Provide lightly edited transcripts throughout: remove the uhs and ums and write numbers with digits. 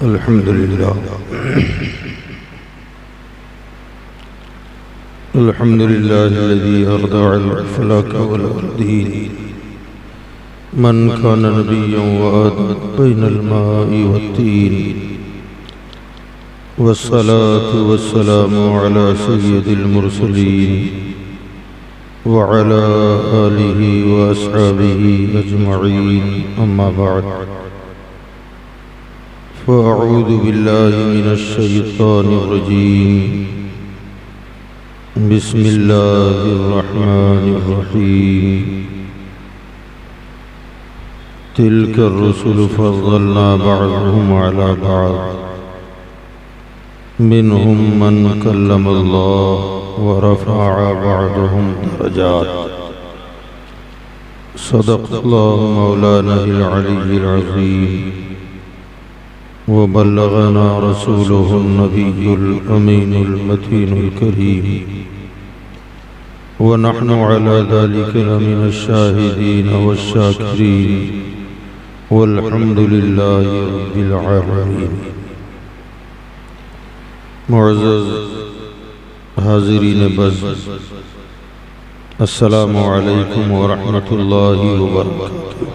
अल्हम्दुलिल्लाह अल्हम्दुलिल्लाहिल्लज़ी अरदअल फलक वल अर्दीन मन कान नबिय्यन व आदत बैनल माइ वत्तीन वस्सलातु वस्सलामु अला सय्यिदिल मुरसलीन व अला आलिहि व अस्हाबिहि अजमईन अम्मा बाद फ़अऊज़ु बिल्लाहि मिनश शैतानिर रजीम बिस्मिल्लाहिर रहमानिर रहीम तिल्का रुसुलु फ़ज़्ज़लना बअज़हुम अला बअज़ मिनहुम मन कल्लमल्लाह व रफ़अ बअज़हुम दरजात सदक़ल्लाहु मौलानाल अलिय्युल अज़ीम व बल्लगना रसूलुहुन नबियुल अमीनुल मतीनुल करीम व नहनु अला ज़ालिका लमिनश शाहिदीन वश्शाकिरीन वल्हम्दुलिल्लाहि रब्बिल आलमीन। मुअज़्ज़ज़ हाज़िरीन बज़, अस्सलामु अलैकुम व रहमतुल्लाहि व बरकातुहू।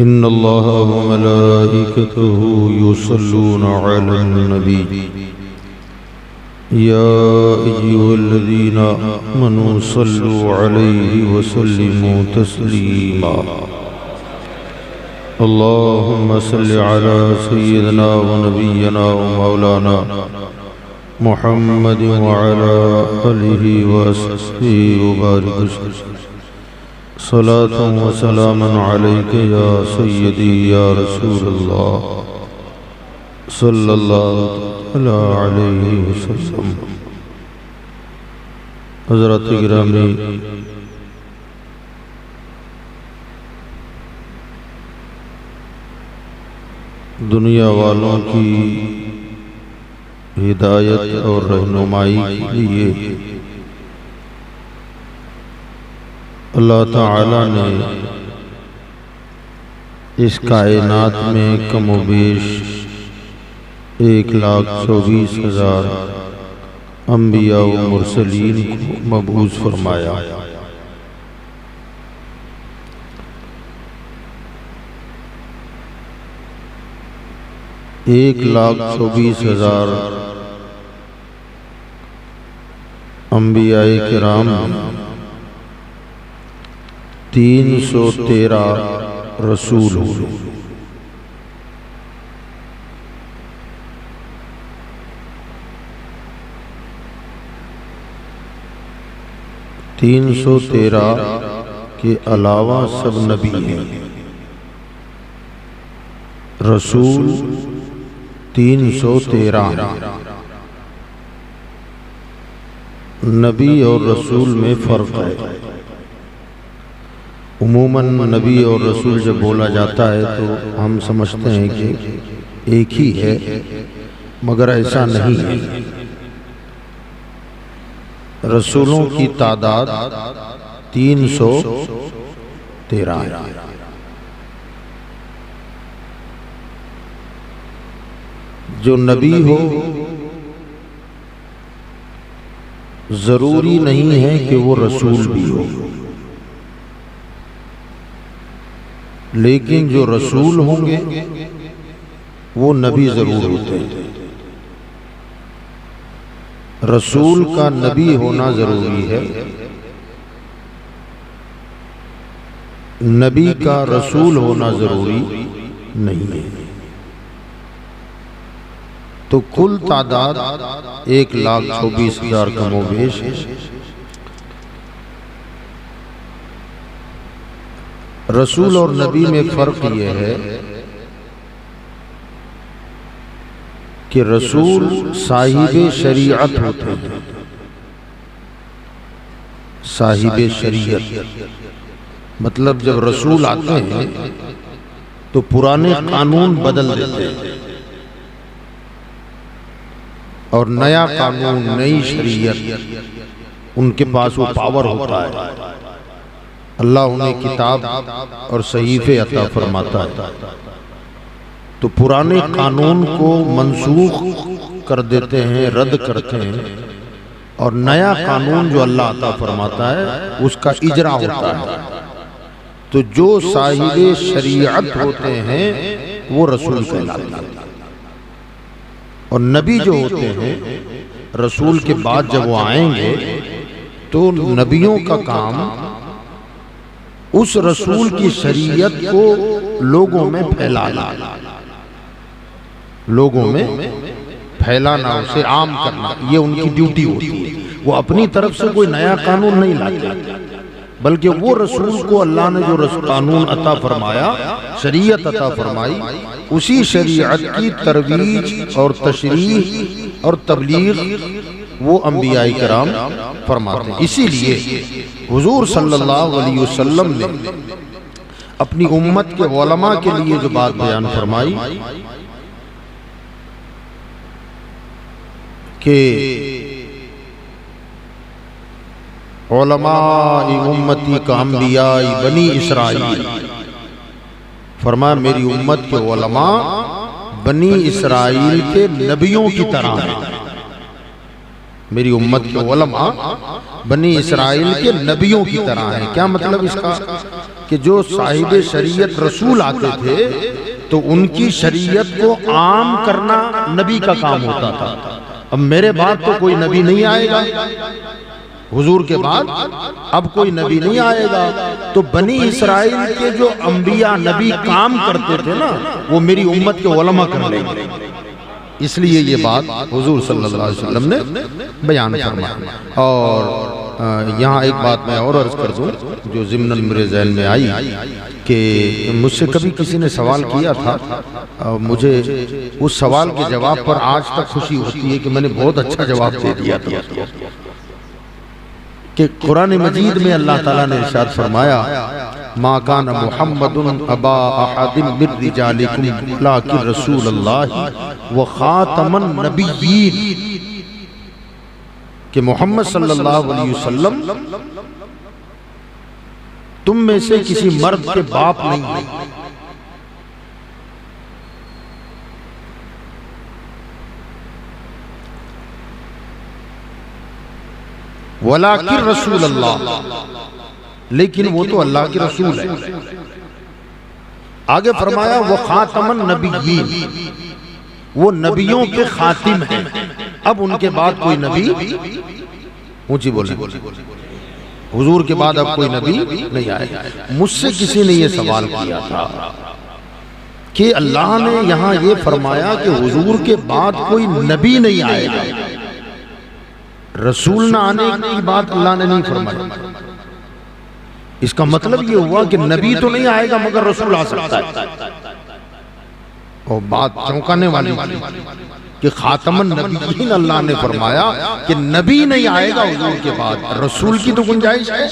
इन्नल्लाह व मलाइकतहू युसल्लूना अलन नबी या अय्युहल्लज़ीना आमनू सल्लू अलैहि व सल्लिमू तस्लीमा। अल्लाहुम्मा सल्लि अला सय्यिदिना व नबिय्यिना व मौलाना मुहम्मद व अला आलिहि व अस्हाबिहि व बारिक वसल्लम। सलातन व सलामन अलैका या सय्यदी या रसूलल्लाह सल्लल्लाहु अलैहि वसल्लम। हज़रात गिरामी, दुनिया वालों की हिदायत और रहनुमाई के लिए अल्लाह ताला ने इस कायनात में कमोबेश 1,24,000 अंबिया व मुरसलीन को मबूस फरमाया। एक 1,24,000 अंबियाए किराम 313 रसूल हुए। तीन 313 के अलावा सब नबी हैं। रसूल 313। नबी और रसूल में फ़र्क है। उमूमन नबी और रसूल जब बोला जाता है तो हम समझते हैं कि एक ही है, मगर ऐसा नहीं है। रसूलों की तादाद 313 है। जो नबी हो जरूरी नहीं है कि वो रसूल भी हो, लेकिन जो रसूल होंगे वो नबी जरूर होते हैं। रसूल का नबी होना जरूरी है, नबी का रसूल होना जरूरी नहीं है। तो कुल तादाद 1,24,000 कमोबेश है। रसूल और नबी में फ़र्क ये है कि रसूल साहिबे शरीयत होते हैं। साहिबे शरीयत मतलब जब रसूल आते हैं तो पुराने कानून बदल देते हैं और नया कानून, नई शरीयत उनके पास वो पावर होता है। अल्लाह उन्हें किताब और सहीफे अता फरमाता है। तो पुराने कानून को मनसूख कर देते हैं, रद्द करते हैं, और नया कानून जो अल्लाह अता फरमाता है उसका इजरा होता है। तो जो साहिबे शरीयत होते हैं वो रसूल कहलाते हैं, और नबी जो होते हैं रसूल के बाद जब वो आएंगे तो नबियों का काम उस रसूल की शरीयत को लोगों में फैलाना, लोगों में फैलाना, उसे आम करना, ये उनकी ड्यूटी होती है। वो अपनी तरफ से कोई नया कानून नहीं लाते, बल्कि वो रसूल को अल्लाह ने जो कानून अता फरमाया, शरीयत अता फरमाई, उसी शरीयत की तरवीज और तशरीह और तबलीग वो अंबियाई कराम फरमाते हैं। इसीलिए हुजूर सल्लल्लाहु अलैहि वसल्लम ने अपनी उम्मत के उलमा के लिए जो बात बयान फरमाई कि उलमाए उम्मती का अंबियाई बनी इसराइल, फरमाया मेरी उम्मत के उलमा बनी इसराइल के नबियों की तरह हैं। मेरी उम्मत के उलमा बनी इसराइल के नबियों की तरह हैं। क्या मतलब इसका? कि जो साहिब शरीयत रसूल आते थे तो उनकी शरीयत को आम करना नबी का काम होता था। अब मेरे बाद तो कोई नबी नहीं आएगा, हुजूर के बाद अब कोई नबी नहीं आएगा, तो बनी इसराइल के जो अंबिया नबी काम करते थे ना, वो मेरी उम्मत के उलमा कर लेंगे। इसलिए ये बात हुजूर सल्लल्लाहु अलैहि वसल्लम ने बयान फरमाया। और यहाँ एक बात मैं और अर्ज कर दूं जो ज़िम्नन मेरे ज़हन में आई कि मुझसे कभी किसी ने सवाल किया था, मुझे उस सवाल के जवाब पर आज तक खुशी होती है कि मैंने बहुत अच्छा जवाब दे दिया था। कि कुरान मजीद में अल्लाह ताला ने इरशाद फरमाया, मा कान मुहम्मदुन अबा अहदिन मिन रिजालिकुम वलाकिन रसूलुल्लाह व खातमन नबिय्यीन, कि मोहम्मद सल्लल्लाहु अलैहि वसल्लम तुम में से किसी मर्द के बाप नहीं है, वलाकिन रसूल अल्लाह, लेकिन वो तो अल्लाह के रसूल है। आगे फरमाया वो खातमन नबिय्यीन, वो नबियों के खातिम हैं। अब उनके बाद कोई नबी, ऊंची बोले, हुजूर के बाद अब कोई नबी नहीं आएगा। मुझसे किसी ने ये सवाल किया था कि अल्लाह ने यहां ये फरमाया कि हुजूर के बाद कोई नबी नहीं आएगा, रसूल ना आने की बात अल्लाह ने नहीं फरमाई। इसका मतलब ये हुआ कि नबी तो नहीं आएगा मगर रसूल आ सकता है। और बात चौंकाने वाली कि खातमन नबीयीन अल्लाह ने फरमाया कि नबी नहीं आएगा हुजूर के बाद, रसूल की तो गुंजाइश है।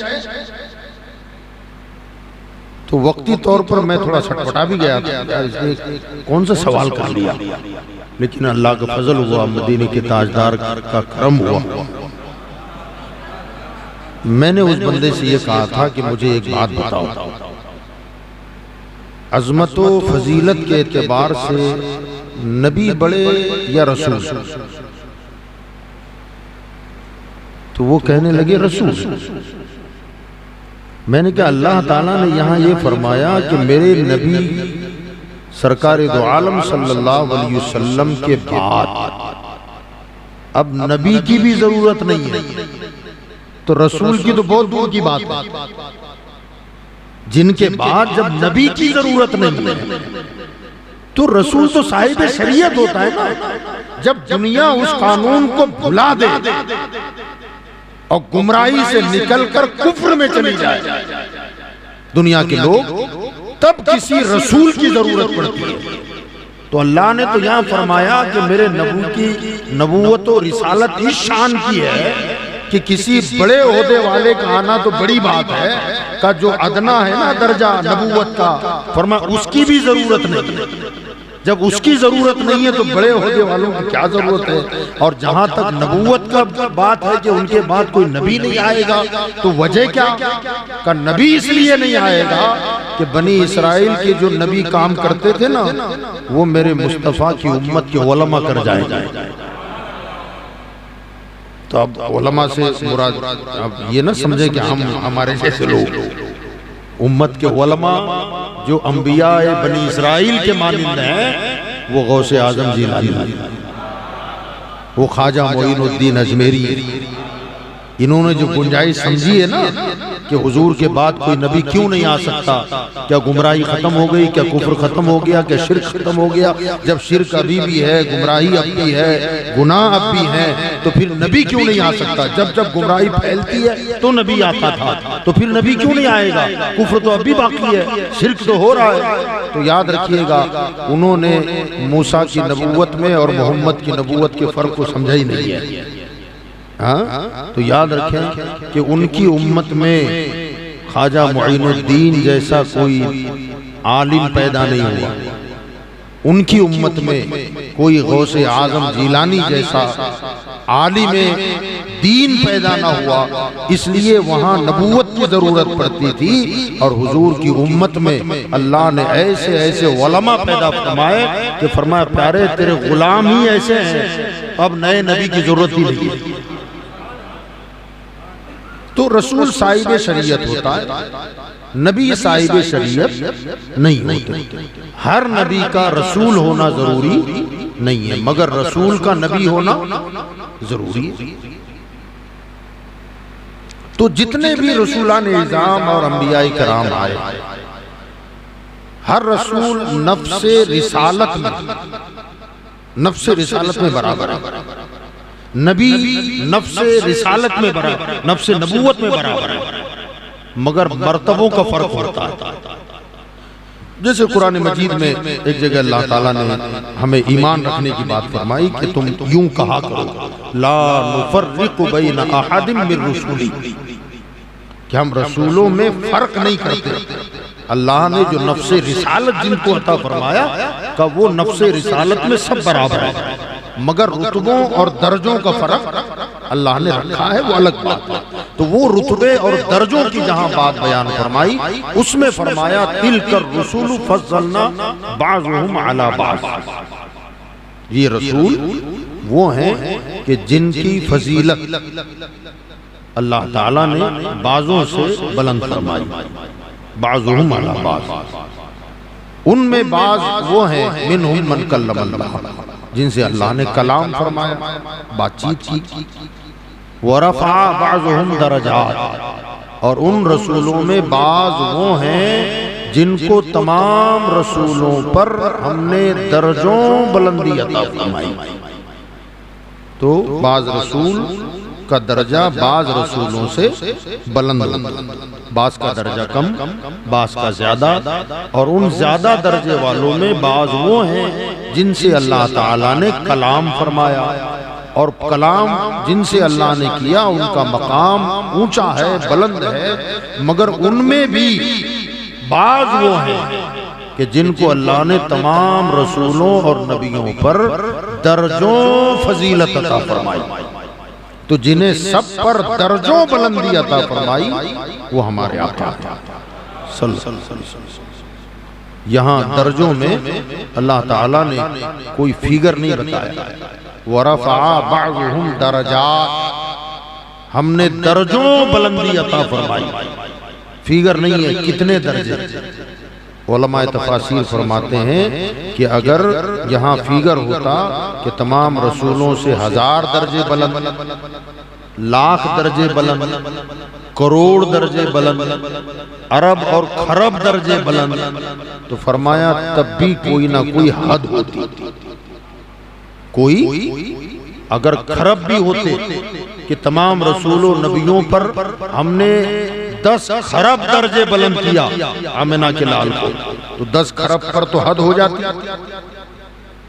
तो वक्ती तौर पर मैं थोड़ा छटपटा भी गया था, यार इसने कौन सा सवाल कर लिया, लेकिन अल्लाह का फजल हुआ, मदीने के ताजदार का करम हुआ। मैंने उस बंदे से ये कहा था कि मुझे एक बात बताओ, अजमत व फजीलत के एतबार से नबी बड़े या रसूल? तो वो कहने लगे रसूल। मैंने कहा अल्लाह ताला ने यहाँ ये फरमाया कि मेरे नबी सरकार दो आलम सल्लल्लाहु अलैहि वसल्लम के बाद अब नबी की भी जरूरत नहीं है, तो रसूल की तो बहुत दूर की बात है। जिनके बाद जब नबी की जरूरत नहीं है तो रसूल तो साहिब शरीयत होता है ना। जब दुनिया उस कानून को भुला दे और गुमराही से निकलकर कुफ्र में चली जाए दुनिया के लोग, तब किसी रसूल की जरूरत पड़ती है। तो अल्लाह ने तो यहां फरमाया कि मेरे नबू की नबूवत और रिसालत इस शान की है कि किसी बड़े ओहदे वाले का आना तो बड़ी बात है, का जो अदना है ना दर्जा नबूवत का, फरमाया उसकी भी जरूरत नहीं। जब उसकी जरूरत नहीं है तो बड़े होने वालों की क्या जरूरत है। और जहां तक नबूवत का बात है कि उनके बाद कोई नबी नहीं आएगा, तो वजह क्या का नबी इसलिए नहीं आएगा कि बनी इस्राइल के जो नबी काम करते थे ना, वो मेरे मुस्तफा की उम्मत के उलमा कर जाएंगे। तो अब उलमा से मुराद अब ये ना समझे कि हम हमारे जैसे लोग, उम्मत के उलमा जो अंबिया बनी इस्राइल के मानिंद हैं, वो गौसे आजम जिलानी, वो ख्वाजा मोइनुद्दीन अजमेरी, इन्होंने जो गुंजाइश समझी है ना कि हुजूर के बाद कोई नबी क्यों नहीं आ सकता, क्या गुमराही खत्म हो गई, क्या कुफ्र खत्म हो गया, क्या शिर्क खत्म हो गया। जब शिर्क अभी भी है, गुमराही अब भी है, गुनाह अब भी है, तो फिर नबी क्यों नहीं आ सकता। जब जब गुमराही फैलती है तो नबी आता था, तो फिर नबी क्यों नहीं आएगा। कुफ्र तो अब भी बाकी है, शिर्क तो हो रहा है। तो याद रखिएगा, उन्होंने मूसा की नबूवत में और मोहम्मद की नबूवत के फर्क को समझा ही नहीं है। हाँ, तो याद रखें कि उनकी उम्मत में ख्वाजा मोइनुद्दीन जैसा कोई आलिम पैदा नहीं हुआ, उनकी उम्मत में कोई गौसे आजम जिलानी जैसा आलिम दीन पैदा ना हुआ, इसलिए वहाँ नबूवत की जरूरत पड़ती थी। और हुजूर की उम्मत में अल्लाह ने ऐसे ऐसे उलमा पैदा फरमाए कि फरमाया प्यारे तेरे गुलाम ही ऐसे हैं, अब नए नबी की जरूरत ही नहीं है। तो रसूल साहिब शरीयत होता है, नबी साहिब शरीयत नहीं होते। हर नबी का रसूल होना जरूरी नहीं है, मगर रसूल का नबी होना जरूरी है। तो जितने भी रसूलान इज़ाम और अंबियाई कराम आए, हर रसूल नफ्से रिसालत में बराबर है। नबी नफ्से रिसालत में बराबर, नफ्से नबूवत में बराबर है, मगर मर्तबों का फर्क होता है। जैसे कुरान मजीद में एक जगह अल्लाह ताला ने हमें ईमान रखने की बात फरमाई कि तुम यूं कहा करो, ला नुफर्रिकु बैन अहदिम मिर रुसूली, कि हम रसूलों में फर्क नहीं करते। अल्लाह ने जो नफ्से रिसालत जिनको अता फरमाया का वो नफ्से रिसालत में सब बराबर है, मगर रुतबों और दर्जों का फर्क अल्लाह ने रखा है, वो अलग बात है। तो वो रुतबे और दर्जों की जहां बात बयान फरमाई, उसमें फरमाया तिलकर रसूल फज़्ज़लना बाज़ुहुम अला बाज़, ये रसूल वो हैं कि जिनकी फजीलत अल्लाह ताला ने बाजों से बुलंद फरमाई, बाज़ुहुम अला बाज़, उनमें बाज वो हैं मिनहुम मन कल्लमल्लाह, जिनसे अल्लाह ने कलाम फरमाया, बातचीत की। वरफ़ा बाज़ुहुम दरजात, और उन रसूलों में बाज वो हैं जिनको तमाम रसूलों पर हमने दर्जों बुलंदी अता फरमाई। तो बाज रसूल का दर्जा बाज रसूलों से बुलंद, बाज का दर्जा कम, बाज का ज्यादा, और उन ज्यादा दर्जे वालों में बाज वो हैं जिनसे अल्लाह ताला ने कलाम फरमाया, और कलाम जिनसे अल्लाह ने किया उनका मकाम ऊंचा है, बुलंद है। मगर उनमें भी बाज वो हैं कि जिनको अल्लाह ने तमाम रसूलों और नबियों पर दर्जों फजीलत अता फरमाई। तो जिन्हें सब पर दर्जों बुलंदी अता फरमाई वो हमारे आका यहाँ दर्जों में अल्लाह ताला ने कोई फिगर नहीं बताया। वरफ़ा बाज़ुहुम दरजात, हमने दर्जों बुलंदी अता फरमाई, फिगर नहीं है कितने दर्जे। उलमाए तफासीर फरमाते हैं कि अगर यहाँ फिगर होता कि तमाम रसूलों से 1000 दर्जे बुलंद, लाख दर्जे बुलंद, करोड़ दर्जे बुलंद, अरब और खरब दर्जे बुलंद, तो फरमाया तब भी कोई ना कोई हद होती। कोई अगर खरब भी होते कि तमाम रसूलों नबियों पर हमने 10 खरब दर्जे बुलंद किया आमिना के लाल को, तो 10 खरब पर तो हद हो जाती।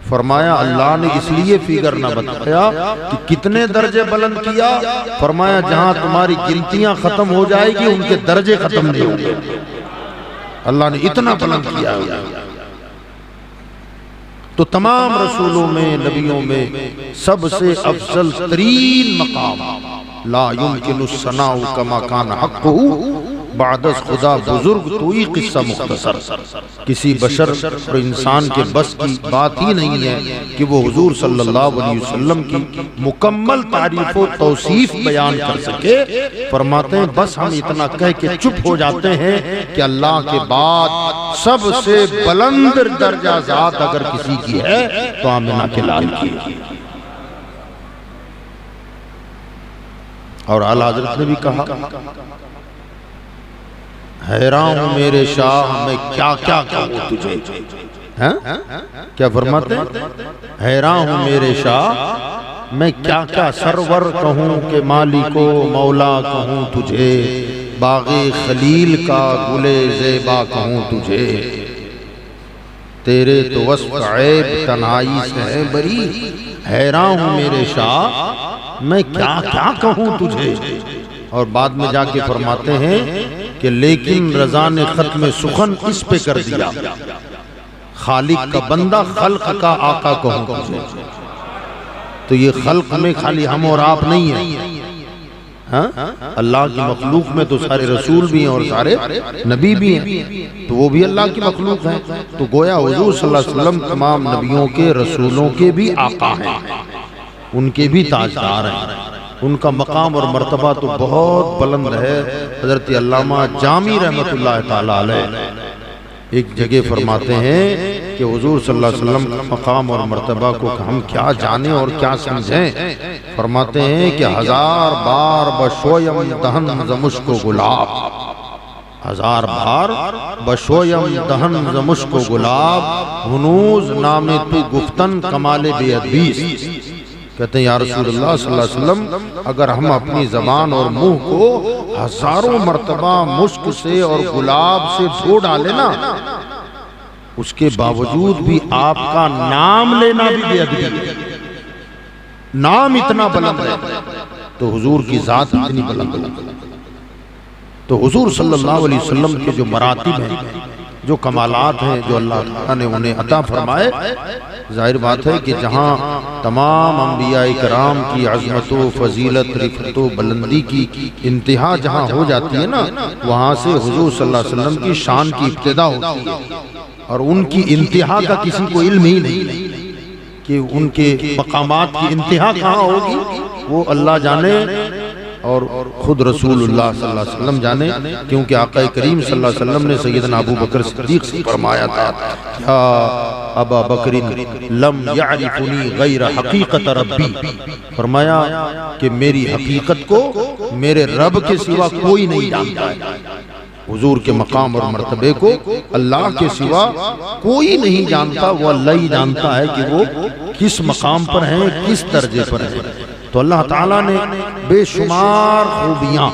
फरमाया अल्लाह ने इसलिए फिगर ना बताया कि कितने दर्जे बुलंद किया, फरमाया जहां तुम्हारी गिनतियां खत्म हो जाएगी उनके दर्जे खत्म नहीं होंगे। अल्लाह ने इतना बुलंद किया। तो तमाम रसूलों में, नबियों में सबसे अफजल तरीन मकाम ला युमकिनु सनाउ कमा कान हक़्क़ुहु बादस खुदा बुजुर्ग तो ही किस्सा मुख्तसर। किसी बशर और इंसान के बस की बात ही नहीं है कि वो हुजूर सल्लल्लाहु अलैहि वसल्लम की मुकम्मल तारीफ व तौसीफ बयान कर सके। फरमाते हैं बस हम इतना कह के चुप हो जाते हैं कि अल्लाह के बाद सबसे बुलंद दर्जा ज़ात अगर किसी की है तो आमिना के लाल की। और आला हज़रत ने भी कहा, हैरान हूं मेरे शाह मैं क्या क्या कहूं तुझे। हैं? क्या फरमाते हैं? हैरान हूं मेरे शाह मैं क्या क्या सरवर कहूं के मालिको मौला कहूं तुझे, बाग़े खलील का गुले ज़ेबा कहूं तुझे, तेरे तो वस्फ़ ऐब तन्हाई से है बरी। हैरान हूं मेरे शाह मैं क्या क्या कहूं तुझे। और बाद में जाके फरमाते हैं कि लेकिन रज़ा ने ख़त्म सुखन इस पे कर दिया, खालिक का बंदा खल्क का आका कहूं तुझे। तो ये खल्क में खाली हम और आप नहीं है, हाँ? अल्लाह की मखलूक में तो सारे रसूल भी हैं और सारे नबी भी हैं, तो वो भी अल्लाह की मखलूक हैं। तो गोया हुजूर सल्लल्लाहु अलैहि वसल्लम तमाम नबियों के, रसूलों के भी आका हैं, उनके भी ताजदार हैं। उनका मकाम और मर्तबा तो बहुत बुलंद है। हज़रत अल्लामा जामी रहमतुल्लाह ताला अलैह एक जगह फरमाते हैं कि हुजूर सल्लल्लाहु अलैहि वसल्लम का मकाम और मर्तबा को हम क्या जाने और क्या समझें। फरमाते हैं कि 1000 बार बशोयम दहन ज़मुश्को गुलाब, 1000 बार बशोयम दहन ज़मुश्को गुलाब, हुनूज नामे तू गुफ्तन कमाले बेअदबीस। कहते हैं या रसूलुल्लाह सल्लल्लाहु अलैहि वसल्लम अगर हम अपनी ज़बान और मुंह को हजारों मर्तबा मुश्क से और गुलाब से धो डाले ना, उसके बावजूद भी आपका नाम लेना भी बेअदबी है। नाम इतना बुलंद है तो हुजूर की जात इतनी बुलंद है। तो हुजूर सल्लल्लाहु अलैहि वसल्लम के जो मरातिब हैं, जो कमालात हैं, जो अल्लाह ताला ने उन्हें अता फरमाए, जाहिर बात है कि जहाँ तमाम अंबिया इकराम की अज़मत व फजीलत, रिफ़त व बुलंदी की इंतहा जहाँ हो जाती है ना, वहाँ से हुजूर सल्लल्लाहु अलैहि वसल्लम की शान की इब्तिदा होती है। और उनकी इंतहा का किसी को इल्म ही नहीं कि उनके मकामात की इंतहा कहाँ होगी, वो अल्लाह जाने और खुद रसूलुल्लाह सल्लल्लाहु अलैहि वसल्लम जाने। क्योंकि आका करीम सल्लल्लाहु अलैहि वसल्लम ने सैयदना अबू बकर सिद्दीक़ से फरमाया था, क्या अबा बकरिन लम यारिफुनी गैर हकीकत रब्बी। फरमाया कि मेरी हकीकत को मेरे रब के सिवा कोई नहीं जानता है। हुजूर के मकाम और मर्तबे को अल्लाह के सिवा कोई नहीं जानता, वो अल्लाह ही जानता है कि वो किस मकाम पर हैं, किस दर्जे पर हैं। तो अल्लाह ताला ने बेशुमार खूबियाँ,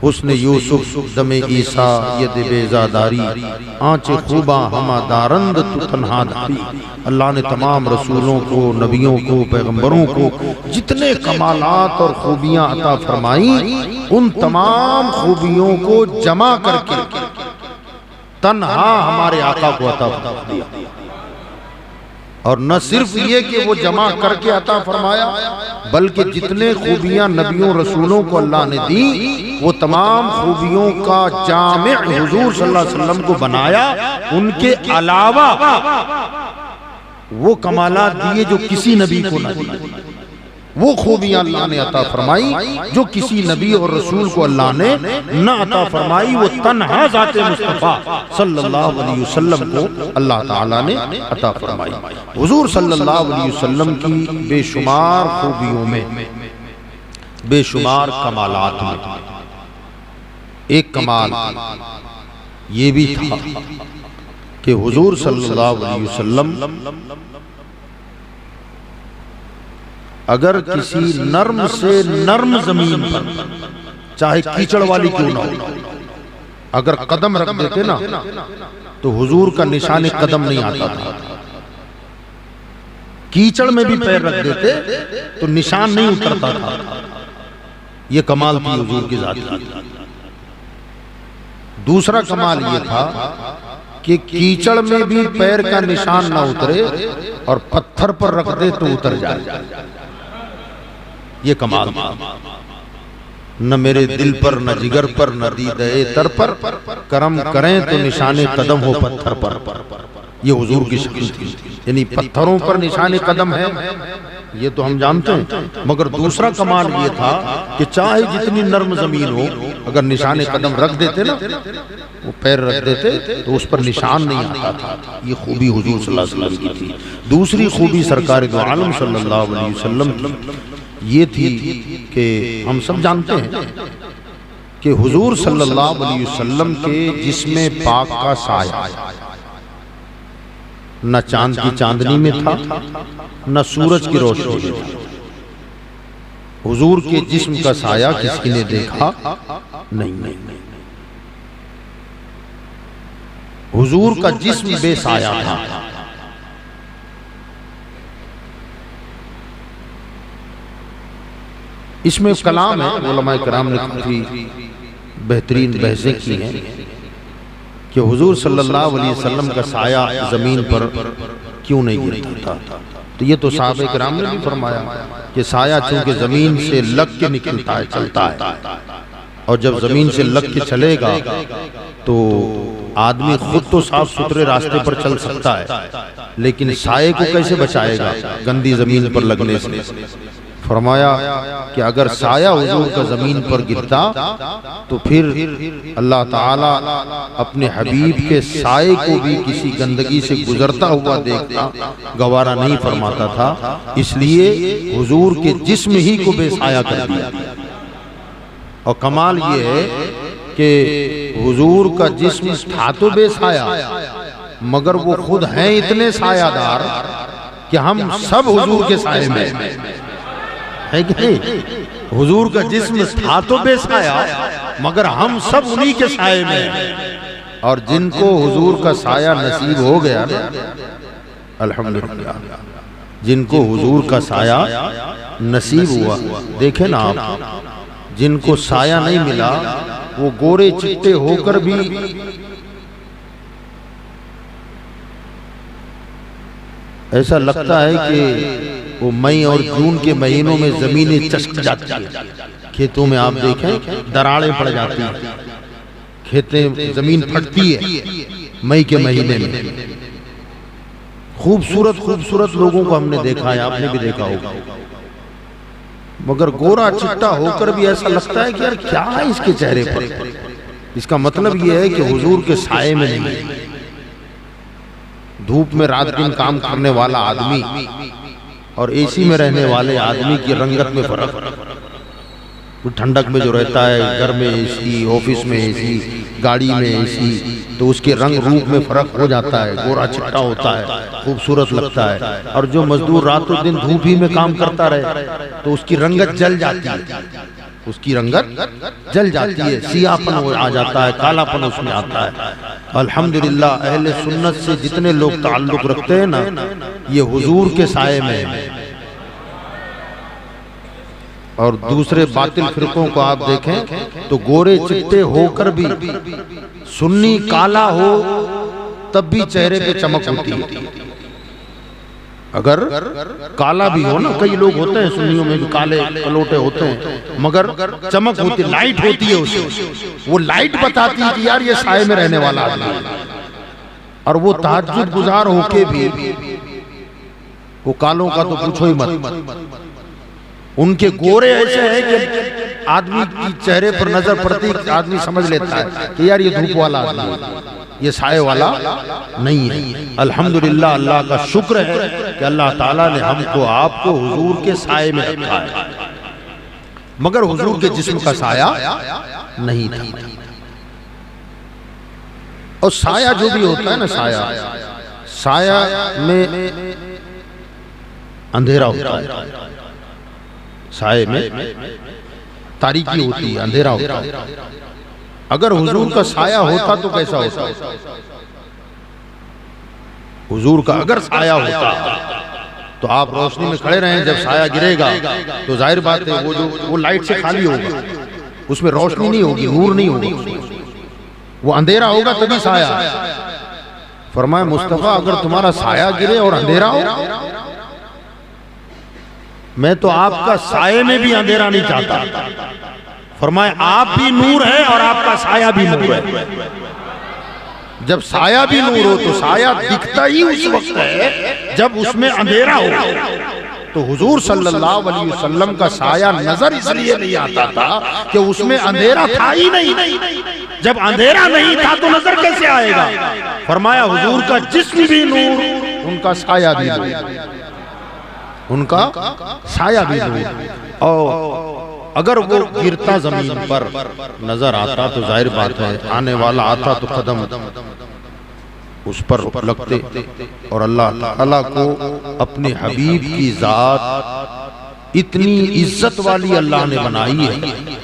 हुस्न यूसुफ दमे ईसा यद बेजादारी, आँच खूबा हमा दारंद तु तन्हा दारी। अल्लाह ने तमाम रसूलों को, नबियों को, पैगंबरों को जितने कमालात और खूबियाँ अता फरमाई, उन तमाम खूबियों को जमा करके तन्हा हमारे आका को अता फरमाया। और न सिर्फ ये कि वो जमा करके अता फरमाया, बल्कि जितने खूबियां नबियों रसूलों को अल्लाह ने दी, वो तमाम खूबियों का जामे हुजूर सल्लल्लाहु अलैहि वसल्लम को बनाया। उनके अलावा वो कमालात दिए जो किसी नबी को न दिए, वो खूबियां अल्लाह ने अता फरमाई जो किसी नबी और रसूल को अल्लाह ने न अता फरमाई। वो तन्हा ज़ाते मुस्तफ़ा सल्लल्लाहु अलैहि वसल्लम को अल्लाह ताला ने अता फरमाई। हुजूर सल्लल्लाहु अलैहि वसल्लम की बेशुमार खूबियों में, बेशुमार कमालात में एक कमाल ये भी था कि हुजूर सल्लल्लाहु अलैहि वसल्लम अगर किसी नर्म से नर्म जमीन पर, चाहे कीचड़ वाली क्यों ना हो, अगर कदम रख देते ना तो हुजूर का निशान कदम नहीं आता था। कीचड़ में भी पैर रख देते तो निशान नहीं उतरता था। यह कमाल थी हुजूर की जात की। दूसरा कमाल यह था कि कीचड़ में भी पैर का निशान ना उतरे और पत्थर पर रख दे तो उतर जाए। ये कमाल। न मेरे दिल पर, न जिगर पर, न दीदे तर पर, करम करें तो निशाने कदम हो पत्थर पर। ये हुजूर की शक्ल थी। यानी पत्थरों पर निशाने कदम है ये तो हम जानते हैं, मगर दूसरा कमाल ये था कि चाहे जितनी नर्म जमीन हो, अगर निशाने कदम रख देते ना, वो पैर रख देते तो उस पर निशान नहीं आता था। ये खूबी हुजूर सल्लल्लाहु अलैहि वसल्लम की थी। दूसरी खूबी सरकार दो आलम सल्लल्लाहु अलैहि वसल्लम की ये थी कि हम सब जानते हैं कि हुजूर सल्लल्लाहु अलैहि वसल्लम के जिस्म पाक का साया न चांद की चांदनी में था, न सूरज की रोशनी में था। हुजूर के जिस्म का साया किसी ने देखा नहीं। हुजूर का जिस्म बेसाया था। इसमें कलाम है, उलमाए किराम ने काफी बेहतरीन बहसें की हैं कि हुजूर सल्लल्लाहु अलैहि वसल्लम का साया जमीन पर क्यों नहीं गिरता था। तो ये तो साहबे किराम ने भी फरमाया कि साया चूंकि जमीन से लग के निकलता है, चलता है, और जब जमीन से लग के चलेगा तो आदमी खुद तो साफ सुथरे रास्ते पर चल सकता है, लेकिन साये को कैसे बचाएगा गंदी जमीन पर लगने से। फरमाया कि अगर साया हुजूर का जमीन पर गिरता तो फिर अल्लाह ताला अपने हबीब के साये को भी किसी गंदगी से गुजरता हुआ देखना गवारा नहीं फरमाता था। इसलिए हुजूर के जिस्म ही को बेसाया कर दिया। और कमाल ये है कि हुजूर का जिस्म था तो बेसाया, मगर वो खुद हैं इतने सायादार कि हम सब हुजूर के साये में है कि नहीं। हुजूर का जिस्म था तो बेसाया, मगर हम सब उन्हीं के साये में। और जिनको हुजूर का साया नसीब हो गया ना, अल्हम्दुलिल्लाह, जिनको हुजूर का साया नसीब हुआ, देखे ना आप, जिनको साया नहीं मिला वो गोरे चिट्टे होकर भी ऐसा लगता है कि वो मई और जून के महीनों में जमीनें चस्क जाती हैं। खेतों में आप देखें दरारें पड़ जाती हैं, खेतें जमीन फटती है मई के महीने में। खूबसूरत खूबसूरत लोगों को हमने देखा है, आपने भी देखा होगा, मगर गोरा चिट्टा होकर भी ऐसा लगता है कि यार क्या है इसके चेहरे पर। इसका मतलब यह है कि हुजूर के साये में नहीं है। धूप में रात दिन काम करने वाला आदमी और एसी में रहने वाले आदमी की रंगत में फर्क। ठंडक में जो रहता है, घर में एसी, ऑफिस में एसी, गाड़ी में एसी, तो उसके रंग रूप में फर्क हो जाता है। गोरा चिट्टा होता है, खूबसूरत लगता है। और जो मजदूर रातों दिन धूप ही में काम करता रहे तो उसकी रंगत जल जाती है, उसकी रंगत जल जाती है, सियापन आ जाता है, कालापन उसमें आता है। अल्हम्दुलिल्लाह अहले सुन्नत से जितने लोग ताल्लुक रखते हैं ना, ये हुजूर के साये में है। और दूसरे बातिल फिरकों को आप देखें तो गोरे चिट्टे होकर भी, सुन्नी काला हो तब भी चेहरे पे चमक होती है। अगर काला भी हो ना, कई लोग होते हैं सुन्नियों में भी काले कलोटे होते हैं, मगर चमक होती, लाइट होती है उसमें। वो लाइट बताती है कि यार ये साये में रहने वाला आदमी है। और वो तहज्जुद गुजार होके भी, वो कालों का तो पूछो ही मत, उनके गोरे ऐसे हैं कि आदमी की चेहरे पर नजर पड़ती आदमी समझ लेता है कि यार ये धूप वाला आदमी है, ये साये वाला नहीं है। अल्हम्दुलिल्लाह, अल्लाह का शुक्र है कि अल्लाह ताला ने हमको आपको हुजूर के साये में रखा है, मगर हुजूर के जिस्म का साया नहीं था। और साया जो भी होता है ना, साया में अंधेरा होता है, साये में तारीकी होती है, अंधेरा होता है। अगर हुजूर का साया होता तो कैसा होता? हुजूर का अगर साया होता तो आप रोशनी में खड़े रहें, जब साया गिरेगा तो जाहिर बात है वो लाइट से खाली होगा, उसमें रोशनी नहीं होगी, नूर नहीं होगी, वो अंधेरा होगा तभी साया। फरमाया मुस्तफा अगर तुम्हारा साया गिरे और अंधेरा हो, मैं तो आपका साये में भी अंधेरा नहीं चाहता। फरमाया आप भी नूर है और आपका साया भी नूर है। जब साया भी नूर हो तो साया दिखता ही उस वक्त है जब उसमें अंधेरा हो। तो हुजूर सल्लल्लाहु अलैहि वसल्लम का साया नजर इसलिए नहीं आता था कि उसमें अंधेरा था ही नहीं। जब अंधेरा नहीं था तो नजर कैसे आएगा? फरमाया हुजूर का जिस्म भी नूर, उनका साया भी नूर, उनका साया भी नूर। और अगर वो गिरता जमीन पर नजर आता तो जाहिर बात है आने वाला आता तो कदम उस पर लगते। और अल्लाह ताला को अपने हबीब की जात इतनी इज्जत वाली अल्लाह ने बनाई है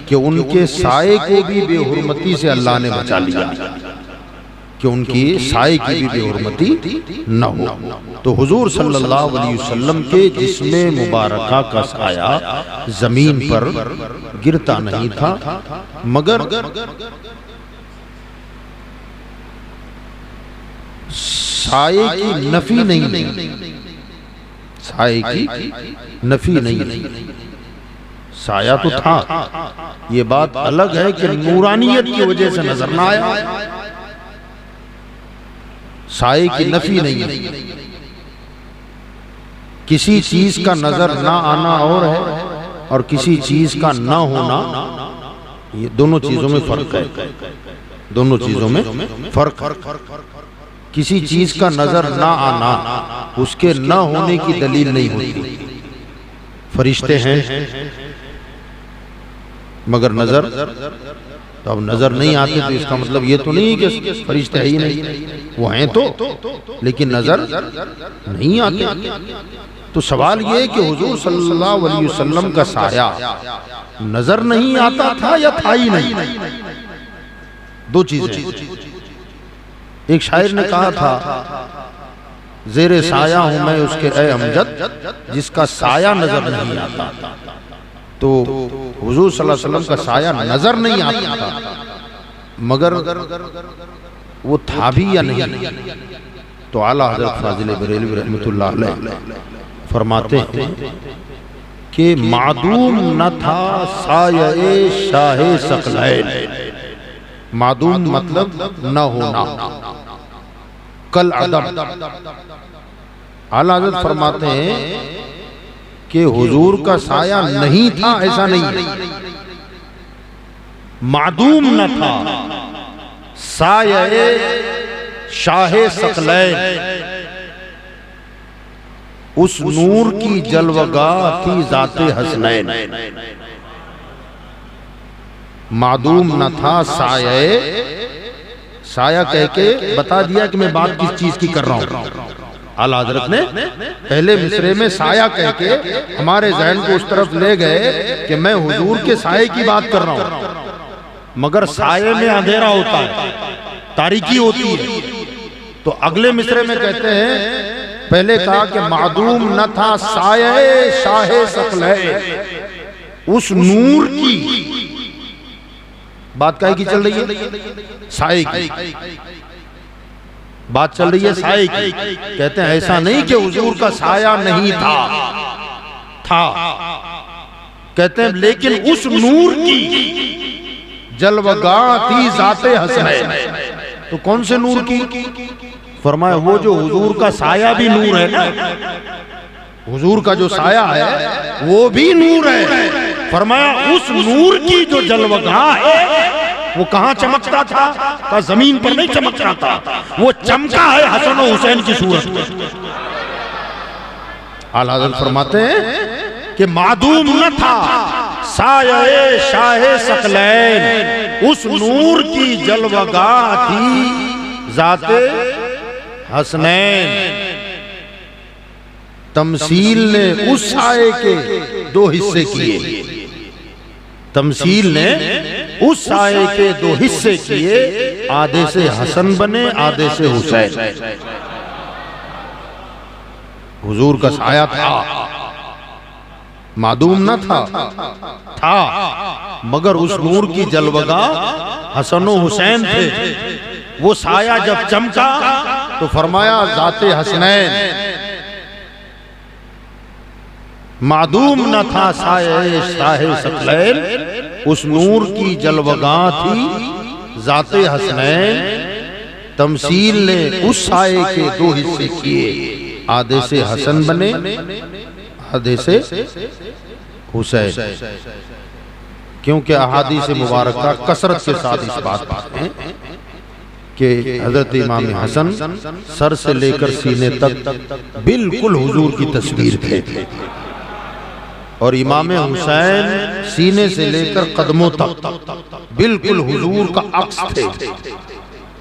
कि उनके साये को भी बेहुरमती से अल्लाह ने बचा लिया, कि उनकी साये की भी बेहुरमती न हो। तो हुजूर सल्लल्लाहु अलैहि वसल्लम के जिस्मे मुबारका का साया जमीन पर गिरता नहीं था, मगर साये की नफी नहीं, साये की नफी नहीं। साया तो था, ये बात अलग है कि नूरानियत की वजह से नजर ना आया। साये की नफी नहीं। किसी चीज का नजर ना आना और है और किसी चीज का ना होना, ये दोनों चीजों में फर्क है। दोनों चीजों में फर्क। किसी चीज का नजर ना आना उसके ना होने की दलील नहीं होती। फरिश्ते हैं मगर नजर, तो अब नजर नहीं आते तो इसका मतलब ये तो नहीं कि फरिश्ते है ही नहीं, वो हैं तो लेकिन नजर नहीं आते। तो सवाल ये है कि हुजूर सल्लल्लाहु अलैहि वसल्लम का साया नजर नहीं आता था या था ही नहीं? दो चीजें। एक शायर ने कहा था जेरे साया हूं मैं उसके ए अमजद जिसका साया नजर नहीं आता। तो हुजूर सल्लल्लाहु अलैहि वसल्लम का साया नजर नहीं आता था, मगर वो था भी या नहीं? तो आला हज़रत फाजिल बरेलवी रहमतुल्लाह अलैह फरमाते हैं कि मादूम न था साये शाहे सकलैन। मादूम मतलब न होना, कल अदम। आला हज़रत फरमाते हैं कि हुजूर का साया नहीं था, ऐसा नहीं। मादूम न था साये शाहे सकलैन, उस नूर की जलवगाह थी जाते हसनैन। मादूम न था साये, साया कह के बता दिया कि मैं बात किस चीज की कर रहा हूं। आला हज़रत ने पहले मिसरे में साया कह के हमारे जहन को उस तरफ ले गए कि मैं हुजूर के साये की बात कर रहा हूं, मगर साये में अंधेरा होता है, तारीकी होती है। तो अगले मिसरे में कहते हैं, पहले कहा कि मादूम न था साये शाहे सकलैन, उस नूर की बात काहे की चल रही है? साये की बात चल रही है, साये की। कहते हैं ऐसा नहीं कि हुजूर का साया नहीं था, कहते हैं लेकिन उस नूर की जलवगाह थी जाते हसनैन। तो कौन से नूर की? फरमाया वो जो हुजूर का साया भी नूर है ना, हुजूर का जो साया है वो भी नूर है। फरमाया उस नूर की जो जलवगाह है वो कहां चमकता था? का जमीन पर नहीं चमकता था, वो चमका है हसन और हुसैन की सूरत में। आला हज़रत फरमाते हैं कि मादूम न था साये शाहे सकलैन, उस नूर की जलवगाह थी जाते हसनैन। तमसील ने उस साये के दो हिस्से किए, तमसील ने उस साये के दो हिस्से किए, आधे से हसन बने आधे से हुसैन। हुजूर का साया था, मादूम न था, मगर उस नूर की जलवगाह हसन और हुसैन थे। वो साया जब चमका तो फरमाया जाते हसनैन मादूम न था साये शाहे सकलैन, उस नूर की जलवगाह थी जाते हसनैन, तमसील ने उस साये के दो हिस्से किए, आधे से हसन बने आधे से हुसैन। क्योंकि अहादीस मुबारक का कसरत के साथ इस बात पर है कि हजरत इमाम हसन सर से लेकर सीने तक बिल्कुल हुजूर की तस्वीर थे, और इमाम हुसैन सीने से लेकर कदमों तक बिल्कुल हुजूर का अक्स थे।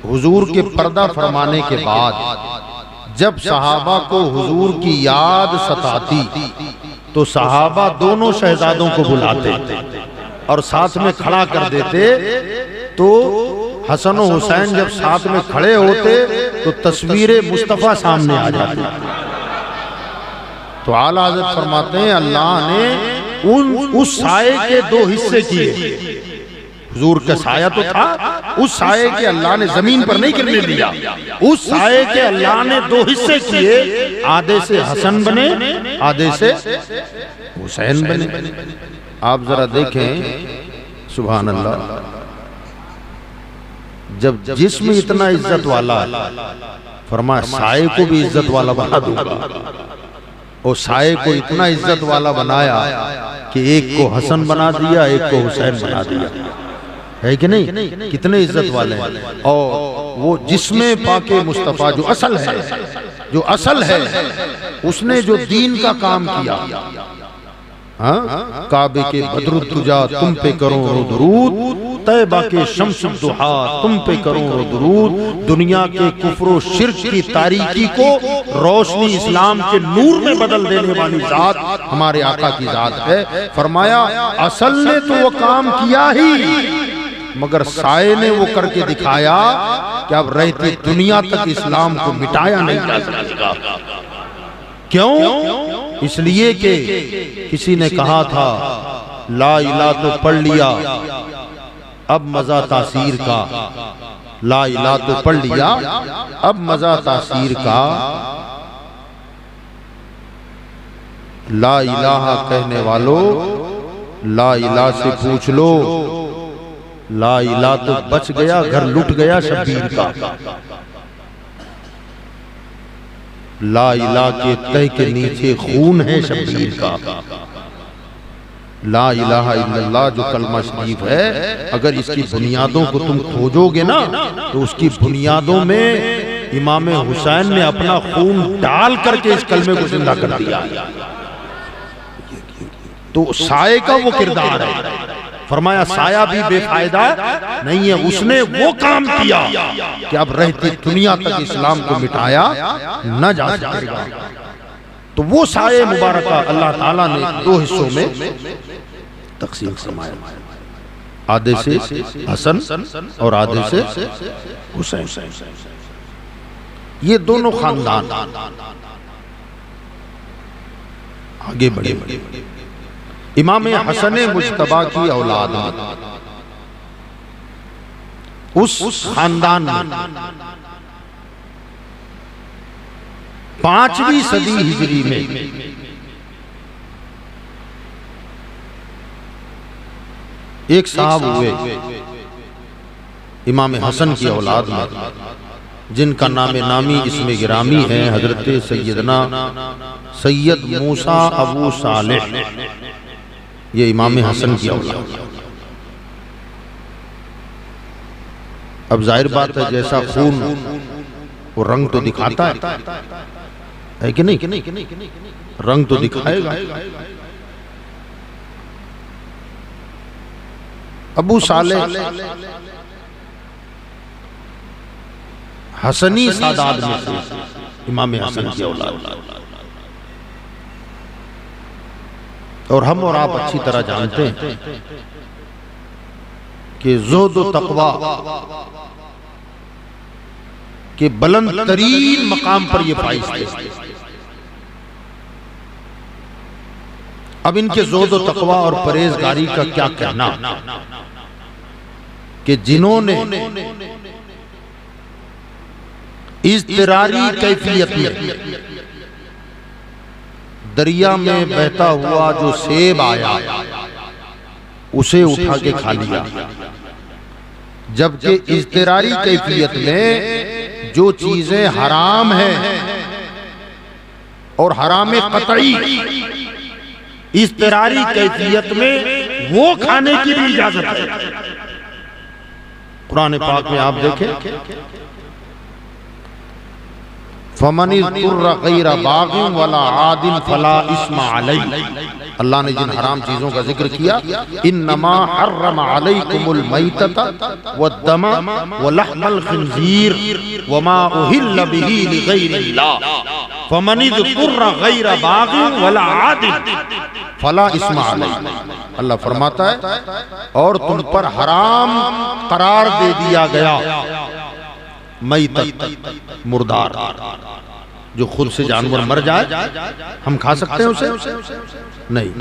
हुजूर के पर्दा फरमाने के बाद जब सहाबा को हुजूर की याद सताती तो सहाबा दोनों शहजादों को बुलाते और साथ में खड़ा कर देते, तो हसन और हुसैन जब साथ में खड़े होते तो तस्वीर मुस्तफा सामने आ जाती। तो आला हज़रत फरमाते हैं अल्लाह ने उस साये के दो हिस्से किए। हुजूर का साया तो था, उस साये के अल्लाह ने जमीन पर नहीं गिरने दिया, उस साये के अल्लाह ने दो हिस्से किए, आधे से हसन बने आधे से हुसैन बने। आप जरा देखें सुभान अल्लाह, जब जिस्म इतना इज्जत वाला फरमाया साये को भी इज्जत वाला बना दूंगा, और साये को इतना इज्जत वाला बनाया कि एक को हसन बना दिया एक को हुसैन बना दिया, है कि नहीं? कितने इज्जत वाले हैं। और वो जिसमें पाके मुस्तफा जो असल है उसने जो दीन का काम किया, हाँ, काबे के बदरुद्दुजा तुम पे करो दुरूद, तैबा के शम्सुद दुहा तुम पे करो दुरूद, दुनिया के कुफ्र शिर्क की तारीकी को रोशनी इस्लाम के नूर में बदल देने वाली जात हमारे आका की जात है। फरमाया असल ने तो वो काम किया ही, मगर साये ने वो करके दिखाया कि अब रहती दुनिया तक इस्लाम को मिटाया नहीं जा सकेगा। क्यों? इसलिए कि किसी ने कहा था ला इला तो पढ़ लिया अब मजा तासीर का, ला इला तो पढ़ लिया अब मजा तासीर का, ला इलाहा कहने वालों ला इला से पूछ लो, ला इला तो बच गया घर लुट गया शब्बीर का, ला इला के तह के नीचे खून है शब्बीर का। ला इलाहा इल्लल्लाह जो कलमा शरीफ है, अगर इसकी बुनियादों को तुम खोजोगे ना तो उसकी बुनियादों में इमाम हुसैन ने अपना खून डाल करके इस कलमे को जिंदा कर दिया। तो साये का वो किरदार है। फरमाया साया भी बेफायदा नहीं है, उसने वो काम किया कि अब रहती दुनिया तक इस्लाम को मिटाया न जा सकेगा। तो वो साये मुबारक अल्लाह ताला ने दो हिस्सों में तकसीम फरमाया, आधे से हसन और आधे से हुसैन। ये दोनों खानदान आगे बढ़े। इमाम हसन मुज्तबा की औलाद में उस खानदान में 5वीं सदी हिजरी में एक साहब हुए इमाम हसन की औलाद में, जिनका नाम नामी इसमें गिरामी है हजरत सैयदना सैयद मूसा अबू सालेह। ये इमाम हसन की औलाद। अब जाहिर बात है जैसा खून वो रंग तो दिखाता है कि नहीं? रंग तो दिखाएगा। अबू सालेह हसनी सादात में से इमाम हसन की औलाद। और हम और आप अच्छी तरह जानते हैं कि ज़ुहद व तक़वा के बुलंद तरीन मकाम पर ये फाइज थे। अब इनके ज़ुहद व तक़वा और परहेजगारी का क्या कहना कि जिन्होंने इज़्तिरारी कैफियत में दरिया में बहता हुआ जो सेब आया उसे उठा के खा लिया, जबकि इज़्तिरारी कैफियत में जो चीजें हराम हैं और हराम कतई, इज़्तिरारी कैफियत में वो खाने की भी इजाजत है। कुरान पाक में आप देखें, फमनी तुर्र गैर बागिन वला आदिन फला इस्मा अलैहि, अल्लाह ने जिन हराम चीजों का जिक्र किया, इन्नमा हर्रम अलैकुमुल मैतता वद्दम वलहमल खिंजीर वमा उहिल्ल बिही लिगैरिल्लाह फमनी तुर्र गैर बागिन वला आदिन फला इस्मा अलैहि। अल्लाह फरमाता है और तुम पर हराम करार दे दिया गया मैतत, मुर्दार, जो खुद से जानवर मर जाए हम खा सकते हैं उसे? नहीं।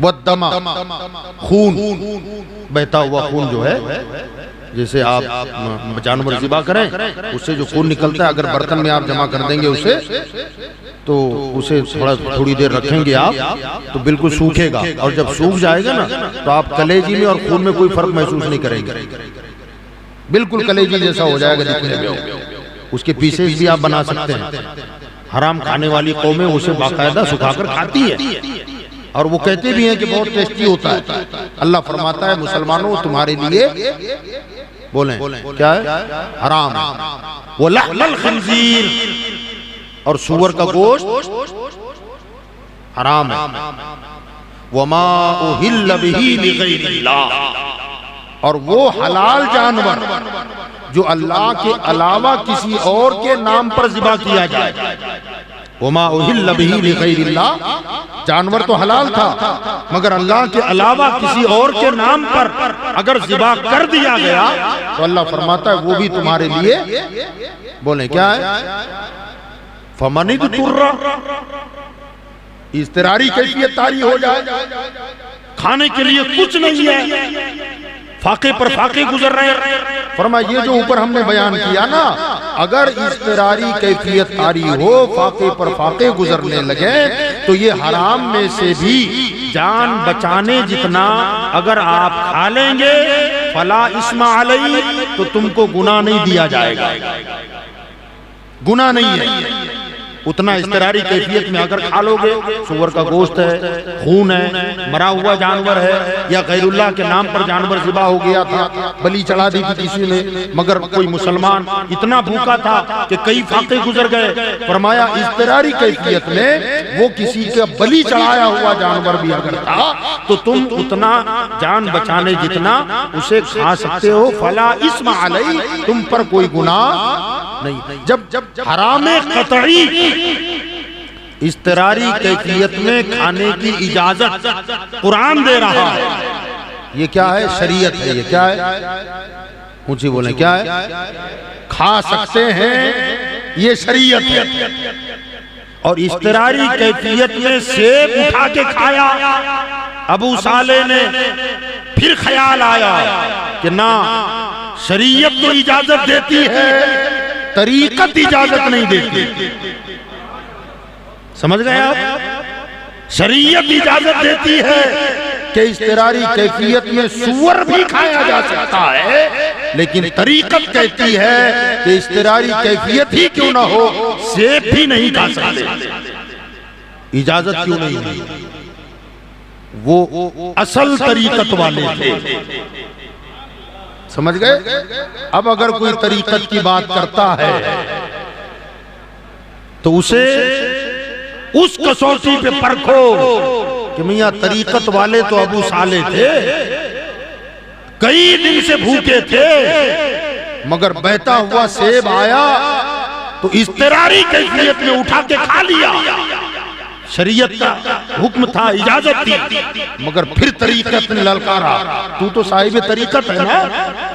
वद्दमा, खून, बहता हुआ खून जो है, जैसे आप जानवर ज़िबा करें उससे जो खून निकलता है, अगर बर्तन में आप जमा कर देंगे उसे, तो उसे थोड़ी देर रखेंगे आप तो बिल्कुल सूखेगा, और जब सूख जाएगा ना तो आप कलेजी में और खून में कोई फर्क महसूस नहीं करेंगे, बिल्कुल कलेजी जैसा हो जाएगा दिखने में। उसके पीसेस भी आप बना सकते हैं। हराम खाने वाली कौमें उसे बाकायदा सुखाकर खाती है और वो कहते भी हैं कि बहुत टेस्टी होता है। अल्लाह फरमाता है मुसलमानों तुम्हारे लिए बोलें क्या है? हराम। वो लहमल खिंजीर, और सूअर का गोश्त हराम है। वमा उहिल्ल बिही लिगैरिल्लाह, और वो हलाल जानवर जो अल्लाह के अलावा किसी और के नाम पर ज़िबा किया जाए। वमा उहिल्ल बिही लिगैरिल्लाह, जानवर तो हलाल था मगर अल्लाह के अलावा किसी और के नाम पर अगर ज़िबा कर दिया गया तो अल्लाह फरमाता है वो भी तुम्हारे लिए बोले क्या है? फमनिद तुर्रा, इज़्तिरारी कैफियत तारी हो जाए, खाने के लिए कुछ नहीं है, फाके पर फाके गुजर रहे हैं। फरमाया ये जो ऊपर हमने बयान किया ना, अगर इज़्तिरारी कैफियत तारी हो, फाके पर फाके गुजरने लगे, तो ये हराम में से भी जान बचाने जितना अगर आप खा लेंगे फला इस्मा अलैहि, तो तुमको गुनाह नहीं दिया जाएगा, गुनाह नहीं है। उतना इज़्तिरारी कैफियत में अगर खा लोगे, सूअर का गोश्त है, खून है, मरा हुआ जानवर है, या गैरुल्लाह के नाम पर जानवर ज़िबा हो गया था, बलि चढ़ा दी थी किसी ने, मगर कोई मुसलमान इतना भूखा था कि कई फाके गुजर गए। फरमाया इज़्तिरारी कैफियत में वो किसी का बलि चढ़ाया हुआ जानवर भी अगर था तो तुम उतना जान बचाने जितना उसे खा सकते हो, फला इस्मा अलैहि, तुम पर कोई गुनाह नहीं। जब हरामे कतई इज़्तिरारी कैफियत में खाने की इजाजत कुरान दे रहा है, ये क्या है? शरीयत है। ये क्या है? ऊंची बोले क्या है? खा सकते हैं, ये शरीयत है। और इज़्तिरारी कैफियत में सेब उठा के खाया, अबू साले ने फिर ख्याल आया कि ना, शरीयत तो इजाजत देती है, तरीकत इजाजत नहीं देती। समझ गए आप? शरीयत इजाजत देती है कि इज़्तिरारी कैफियत में सूअर भी खाया जा सकता है, लेकिन तरीकत कहती है कि इज़्तिरारी कैफियत ही क्यों ना हो, सेब भी नहीं खा सकते। इजाजत क्यों नहीं हुई? वो असल तरीकत वाले थे। समझ गए? अब अगर कोई तरीकत की बात करता है तो उसे उस कसौटी पे परखो कि मियां तरीकत वाले तो अबू साले थे, कई दिन से भूखे थे, मगर बहता हुआ सेब आया तो इज़्तिरारी कैफियत में उठा के खा लिया। शरीयत का हुक्म था, इजाजत थी, मगर फिर तरीकत ने ललकारा, तू तो साहिब तरीकत है ना,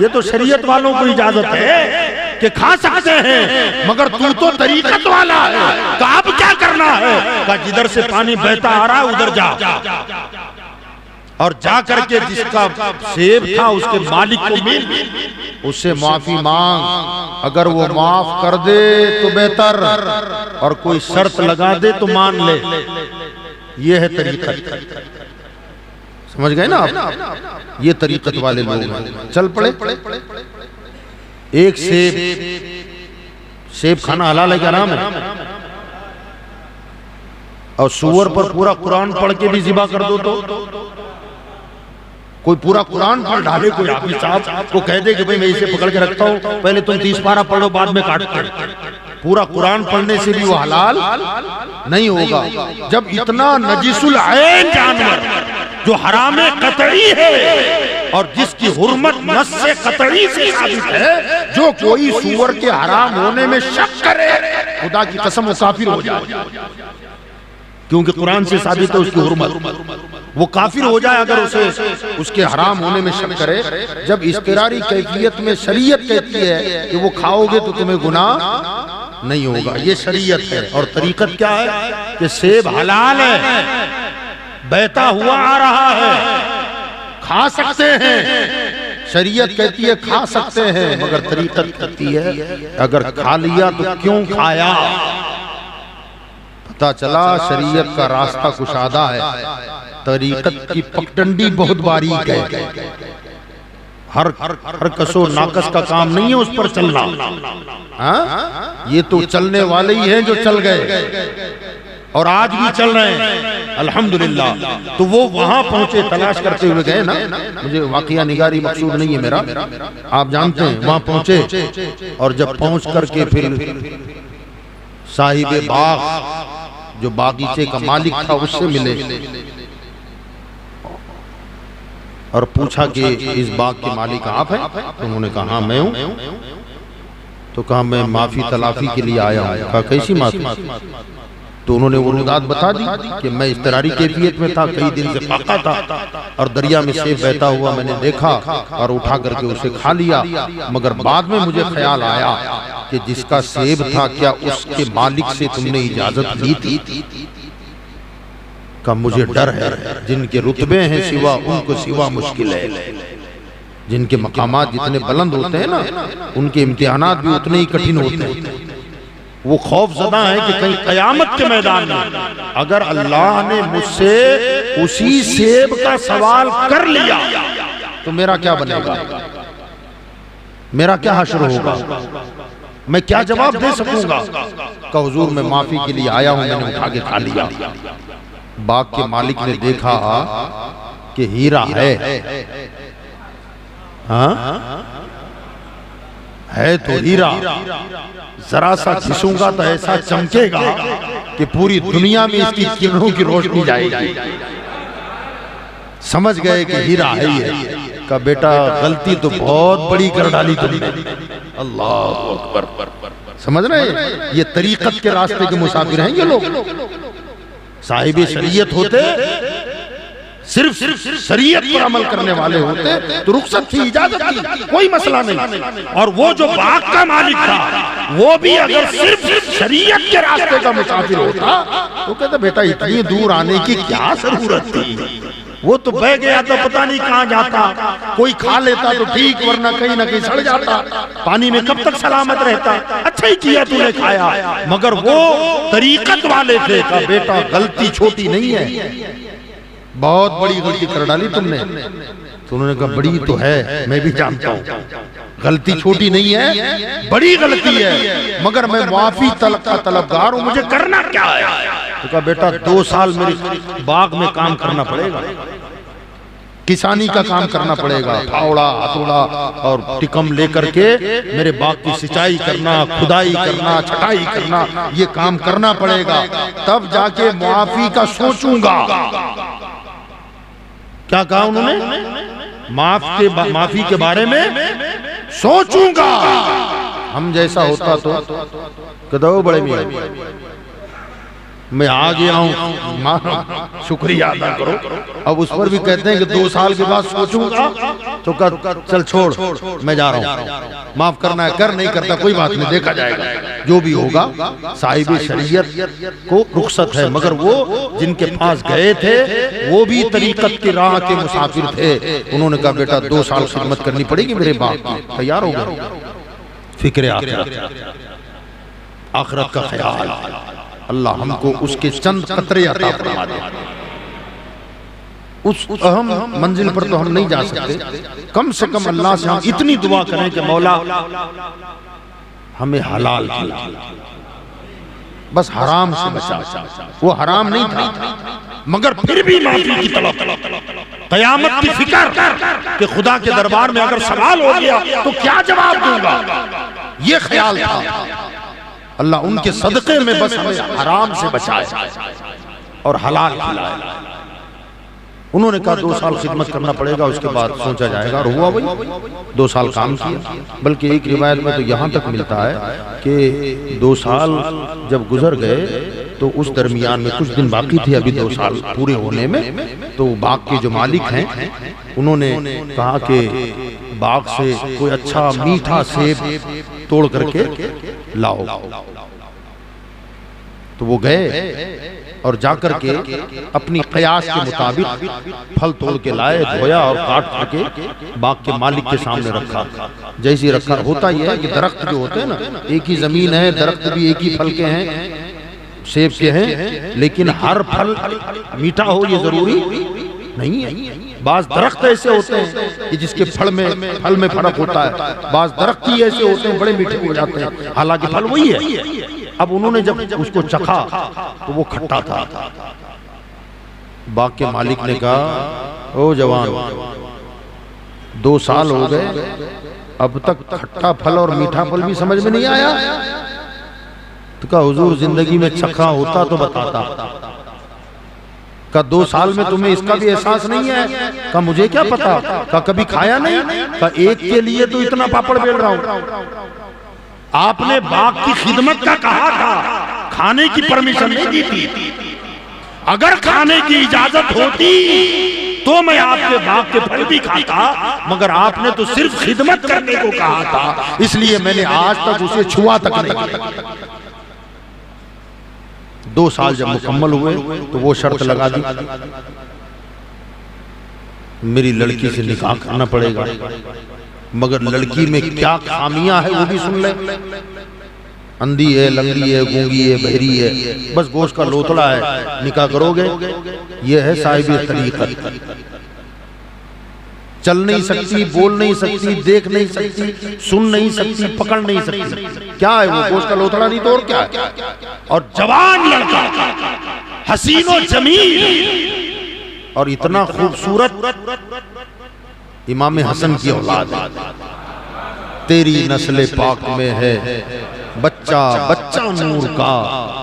ये तो शरीयत वालों को इजाजत है कि खा सकते हैं, मगर तू तो तरीकत वाला है, कहा अब क्या करना है? कहा जिधर से पानी बहता आ रहा है उधर जा, और जाकर के जिसका सेब था उसके मालिक को मिल, उससे माफी मांग, अगर वो माफ कर दे तो बेहतर, और कोई शर्त लगा दे तो मान ले। ये है तरीकत। समझ गए ना आप? ये तरीकत वाले लोग हैं। चल पड़े। एक सेब खाना हलाल है क्या हराम है? और सूअर पर पूरा कुरान पढ़ के भी ज़िबा कर दो तो कोई पूरा कुरान पढ़ डाले, कोई हाफिज साहब को कह दे कि भाई मैं इसे पकड़ के रखता हूं, पहले तुम 30 पारा पढ़ो बाद में काट कर। पूरा कुरान पढ़ने से भी वो हलाल नहीं होगा। जब इतना नजिसुल ऐन जानवर जो हरामे कतई है और जिसकी हुर्मत नस से कतई से साबित है, जो कोई सूअर के हराम होने में शक करे, खुदा की कसम वो काफिर हो जाए, क्योंकि कुरान से साबित है उसकी हुर्मत। वो काफिर हो जाए अगर उसे उसके हराम होने में शक करे। जब इस्तिरारी कैफियत में शरीयत कहती है कि वो खाओगे तो तुम्हें गुनाह नहीं होगा, ये शरीयत है। और तरीकत क्या है कि सेब हलाल है, बहता हुआ आ रहा है, खा सकते हैं। शरीयत कहती है खा सकते हैं, मगर तरीकत कहती है अगर खा लिया तो क्यों खाया। पता चला शरीयत का रास्ता कुशादा है, तरीकत की पगडंडी बहुत बारीक है। हर कसो नाकस का काम नहीं है उस पर चलना। हाँ, ये तो चलने वाले ही हैं जो चल गए और आज भी चल रहे हैं अल्हम्दुलिल्लाह। तो वो वहां पहुंचे, तलाश करते हुए गए ना। मुझे वाकया निगारी मकसूद नहीं है मेरा, आप जानते हैं। वहां पहुंचे और जब पहुंच करके फिर साहिबे बाग जो बागीचे का मालिक था उससे मिले और पूछा कि इस बाग के मालिक आप हैं? तो उन्होंने कहा हाँ मैं हूं। तो कहा मैं माफी तलाफी के लिए आया हूं। कहा कैसी माफी? तो उन्होंने वो निदात बता दी कि मैं इस्तरारी कैफियत में था, कई दिन से फाका था और दरिया में सेब बहता हुआ मैंने देखा और उठा करके उसे खा लिया, मगर बाद में मुझे ख्याल आया कि जिसका सेब था क्या उसके मालिक से तुमने इजाजत ली थी? का मुझे डर है, जिनके रुतबे हैं सिवा उनको सिवा मुश्किल है। जिनके मकामात जितने बुलंद होते हैं ना, उनके इम्तिहानात भी उतने ही कठिन होते हैं। वो खौफजदा है कि कहीं कयामत के मैदान में अगर अल्लाह ने मुझसे उसी सेब का सवाल कर लिया तो मेरा क्या बनेगा, मेरा क्या हश्र होगा, मैं क्या जवाब दे सकूंगा। का हुजूर मैं माफी के लिए आया हूं, मैंने उठा के खा लिया। बाग के मालिक ने देखा कि हीरा है, हाँ है तो हीरा, जरा सा घिसूंगा तो ऐसा चमकेगा कि पूरी दुनिया में इसकी किरणों की रोशनी जाएगी। समझ गए कि हीरा है ये। का बेटा गलती तो बहुत बड़ी कर डाली तुमने। अल्लाह अकबर। समझ रहे हैं? ये तरीकत के रास्ते के मुसाफिर हैं ये लोग। साहिबे शरीयत होते, सिर्फ शरीयत पर अमल करने वाले होते तो रुखसत थी, इजाजत थी, कोई मसला नहीं। और वो जो बाग का मालिक था वो भी अगर सिर्फ शरीयत के रास्ते का मुसाफिर होता तो कहता बेटा इतनी दूर आने की क्या जरूरत थी। वो तो बह गया तो पता नहीं कहां जाता, कोई खा लेता तो ठीक, वरना कहीं ना कहीं सड़ जाता, पानी में कब तक सलामत रहता। अच्छा ही किया तूने खाया, मगर वो तरीकत वाले थे। का बेटा गलती छोटी नहीं है, बहुत बड़ी गलती कर डाली तुमने। तो उन्होंने कहा बड़ी तो है, मैं भी जानता हूँ, गलती छोटी नहीं है, बड़ी गलती है, मगर मैं माफी का तलबगार हूँ, मुझे करना क्या है। तो कहा बेटा 2 साल मेरे बाग में काम करना पड़ेगा, किसानी का काम करना पड़ेगा, फावड़ा हथौड़ा और टिकम लेकर के मेरे बाग की सिंचाई करना, खुदाई करना, छटाई करना, ये काम करना पड़ेगा, तब जाके माफी का सोचूंगा। क्या कहा उन्होंने? माफी के बारे में सोचूंगा। हम जैसा होता तो कदो बड़े मियां मैं आ गया हूँ, शुक्रिया अदा करो। अब उस पर भी कहते हैं कि 2 साल के बाद सोचूंगा तो कर, चल छोड़ मैं जा रहा हूँ, माफ करना है कर, नहीं करता कोई बात नहीं, देखा जाएगा जो भी होगा। साहिब शरीयत को रुखसत है, मगर वो जिनके पास गए थे वो भी तरीकत की राह के मुसाफिर थे। उन्होंने कहा बेटा 2 साल खिदमत करनी पड़ेगी मेरे बाप की, तैयार हो गए। फिक्र आखिरत का ख्याल, अल्लाह हमको उसके चंद कतरे अता फरमा दे। उस अहम मंजिल पर तो हम नहीं जा सकते, कम से कम अल्लाह से हम इतनी दुआ करें कि मौला हमें हलाल खिला, बस हराम से बचा। वो हराम नहीं था मगर फिर भी माफी की तलब, कयामत की फिक्र कि खुदा के दरबार में अगर सवाल हो गया तो क्या जवाब दूंगा, ये ख्याल था। अल्लाह उनके सदक़े में बस हमें हराम से बचाए और हलाल खिलाए। उन्होंने कहा 2 साल खिदमत करना पड़ेगा, उसके बाद सोचा जाएगा। और हुआ वही, 2 साल काम किया। बल्कि एक रिवायत में तो यहाँ तक मिलता है कि 2 साल जब गुजर गए तो उस दरमियान में कुछ दिन बाकी थे अभी 2 साल पूरे होने में। तो बाग के जो मालिक हैं उन्होंने कहा कि बाग से कोई अच्छा मीठा सेब तोड़ करके लाओ। तो वो गए और जाकर के अपनी कयास के मुताबिक फल तोड़ के लाए, धोया और काट करके बाग के मालिक के सामने रखा। जैसे रखा, होता यह है कि दरख्त जो होते हैं ना, एक ही जमीन है, दरख्त भी एक ही फल के हैं, सेब के हैं, लेकिन हर फल मीठा हो ये जरूरी नहीं है। बाज दरख्त ऐसे होते हैं कि जिसके फल में फर्क होता है, बाज दरख्त ही ऐसे होते हैं बड़े मीठे हो जाते हैं, हालांकि फल वही है। अब उन्होंने जब उसको चखा तो वो खट्टा था। बाग के मालिक ने कहा, ओ जवान 2 साल हो गए, अब तक खट्टा फल और मीठा फल भी समझ में नहीं आया। तो कहा हुजूर जिंदगी में चखा होता तो बताता। का 2 साल में तुम्हें इसका भी एहसास नहीं है? का मुझे क्या पता। का कभी खाया नहीं? का एक के लिए तो इतना पापड़ बेल रहा हूं। आपने बाग की खिदमत का कहा था, खाने की परमिशन नहीं दी थी। अगर खाने की इजाजत होती तो मैं आपके बाग के फल भी खाता, मगर आपने तो सिर्फ खिदमत करने को कहा था, इसलिए मैंने आज तक उसे छुआ तक नहीं। 2 साल जब मुकम्मल हुए तो वो शर्त लगा दी, मेरी लड़की से निकाह करना पड़ेगा, मगर लड़की में क्या खामियां है वो भी सुन ले। अंधी है, लंगड़ी है, गूंगी है, बहरी है, बस गोश्त का लोथड़ा है, निकाह करोगे? ये है साहिब तरीक़त। चल नहीं सकती, बोल नहीं सकती, देख नहीं सकती, सुन नहीं सकती, पकड़ नहीं सकती। क्या है वो? गोश्त का लोथड़ा नहीं तो और क्या है? और जवान लड़का, हसीनो जमील और इतना खूबसूरत, इमाम हसन की औलाद है। तेरी नस्ल पाक में है बच्चा बच्चा नूर का,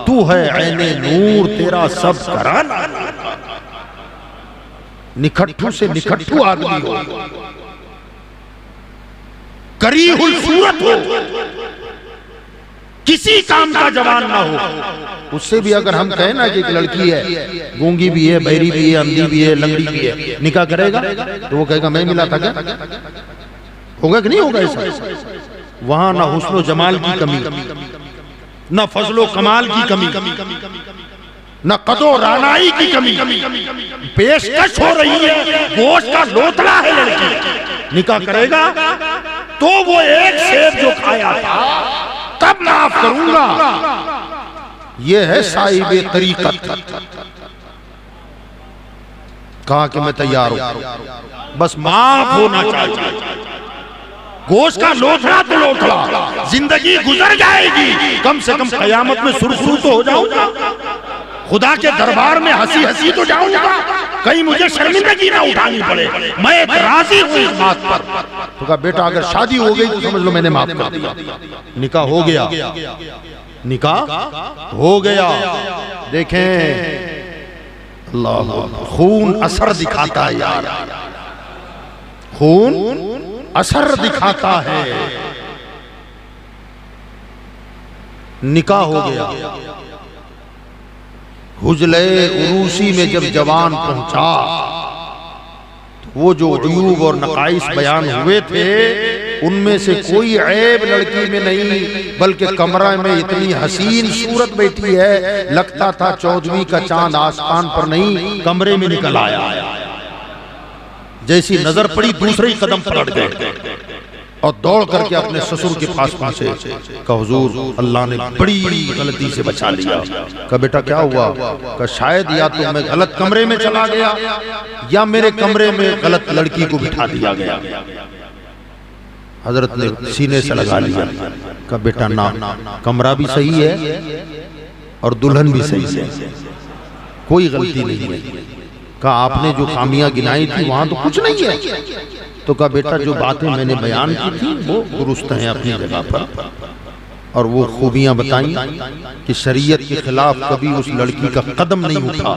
तू है ऐने नूर, तेरा सब घराना। निखट्टू से निखट्टू आदमी हो, करीहुल सूरत हो, किसी काम का जवान ना हो। उससे भी अगर हम कहें ना कि एक लड़की है, गूंगी भी है, बहरी भी है, अंधी भी है, लंगड़ी भी है, निकाह करेगा? तो वो कहेगा मैं मिला था क्या? होगा कि नहीं होगा ऐसा? वहां ना हुस्नो जमाल की कमी, ना फजलो कमाल की कमी, न कदो रानाई की कमी, पेशकश हो रही है, गोश्त का लोथड़ा है लड़की। निकाह करेगा तो वो एक सेब जो खाया था तब माफ करूंगा। ये है साहिब तरीक़त। कहा कि मैं तैयार हूं, बस माफ होना चाहिए। गोश्त का लोथड़ा तो लोथड़ा, जिंदगी गुजर जाएगी, कम से कम कयामत में सुरसुर तो हो जाऊंगा, खुदा के दरबार में हंसी हंसी तो जाऊंगा, कहीं मुझे शर्मिंदगी ना उठानी पड़े। मैं राजी हूं इस बात पर। तो कहा बेटा अगर शादी हो गई तो समझ लो मैंने माफ कर दिया। निकाह हो गया, निकाह हो गया। देखें अल्लाह, खून असर दिखाता है यार, खून असर दिखाता है। निकाह हो गया, हुजले उरूसी में जब जवान पहुंचा तो वो जो अयूब और नकाइस बयान हुए थे उनमें से कोई ऐब लड़की में नहीं, बल्कि कमरा में इतनी हसीन सूरत बैठी है, लगता था 14वीं का चांद आसमान पर नहीं कमरे में निकल आया। जैसी नजर पड़ी दूसरे ही कदम पलट गए और दौड़ करके अपने ससुर के पास पहुंचे। कहा हुजूर अल्लाह ने बड़ी गलती से बचा लिया। कहा बेटा क्या हुआ? कहा शायद या तो मैं गलत कमरे में चला गया या मेरे कमरे में गलत लड़की को बिठा दिया गया। हजरत ने सीने से लगा लिया। कहा बेटा ना, कमरा भी सही है और दुल्हन भी सही है, कोई गलती नहीं है। कहा आपने जो खामियां गिनाई थी वहां तो कुछ नहीं है। तो कहा बेटा जो बातें मैंने बयान की थी वो दुरुस्त हैं अपनी जगह पर, और वो खूबियां बताई कि शरीयत के खिलाफ कभी उस लड़की का कदम नहीं उठा,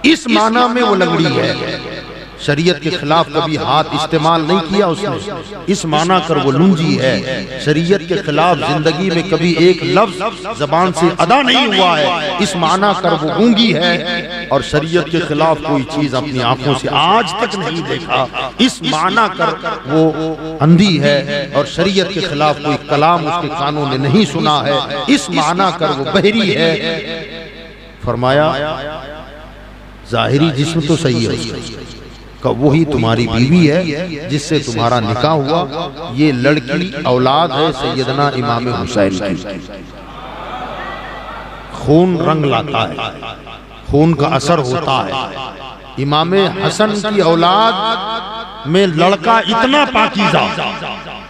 इस माना में वो लंगड़ी है। शरीयत के खिलाफ कभी हाथ इस्तेमाल नहीं किया उसने, इस माना कर वो लुंजी है। शरीयत के खिलाफ जिंदगी में कभी एक लफ्ज जबान से अदा नहीं हुआ है, इस माना कर वो गूंगी है। और शरीयत के खिलाफ कोई चीज अपनी आंखों से आज तक नहीं देखा, इस माना कर वो अंधी है। और शरीयत के खिलाफ कोई कलाम उसके कानों ने नहीं सुना है, इस माना कर वो बहरी है। फरमाया जाहिरी जिस्म तो सही है, वही तुम्हारी बीवी है जिससे तुम्हारा निकाह हुआ। ये लड़की औलाद है सैयदना इमाम हुसैन की। खून रंग लाता है, खून का असर होता है। इमाम हसन की औलाद में लड़का इतना पाकीज़ा,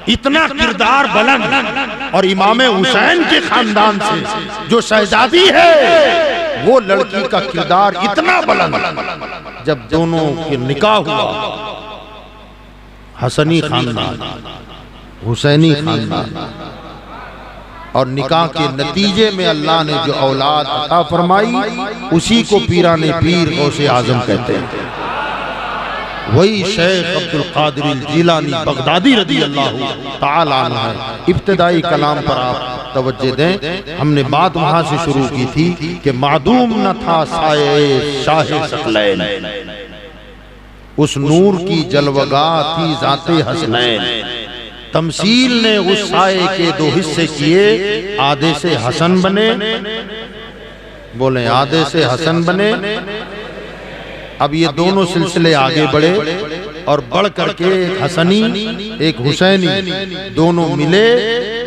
इतना किरदार बुलंद, और इमाम हुसैन के खानदान से जो शहजादी है वो लड़की का किरदार इतना बुलंद। जब दोनों के निकाह हुआ, हसनी खानदान हुसैनी खानदान, और निकाह के नतीजे में अल्लाह ने जो औलाद अता फरमाई उसी को पीराने पीर गौसे आजम कहते हैं। वही शेख अब्दुल कादिर जिलानी बगदादी रदी अल्लाह ताला अन्हु है। इब्तिदाई कलाम पर आप तवज्जो दें, हमने बात वहां से शुरू की थी कि मादूम न था साये शाहे सकलैन, उस नूर की जलवगा थी जाते हसनैन। तमसील ने उस साये के दो हिस्से किए, आधे से हसन बने, बोले आधे से हसन बने। अब ये दोनों सिलसिले आगे बढ़े और बढ़ करके एक हसनी एक हुसैनी दोनों मिले,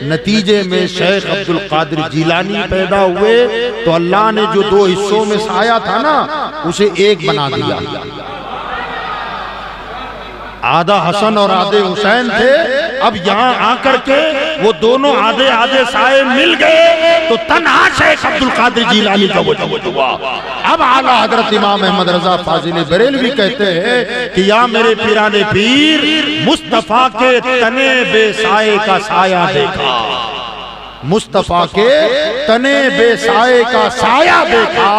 नतीजे में शेख अब्दुल कादिर जिलानी पैदा हुए। तो अल्लाह ने जो दो हिस्सों में साया था ना उसे एक बना दिया। आधा हसन और आधे हुसैन थे, अब यहाँ आकर के वो दोनों आधे आधे साए मिल गए तो तन्हा शेख अब्दुल कादिर जिलानी का वजूद हुआ। अब आला हजरत इमाम अहमद रजा फाजिल बरेलवी कहते हैं कि या मेरे पीराने पीर, मुस्तफा के तने बेसाए का साया देखा, मुस्तफा के तने बेसाए का साया देखा,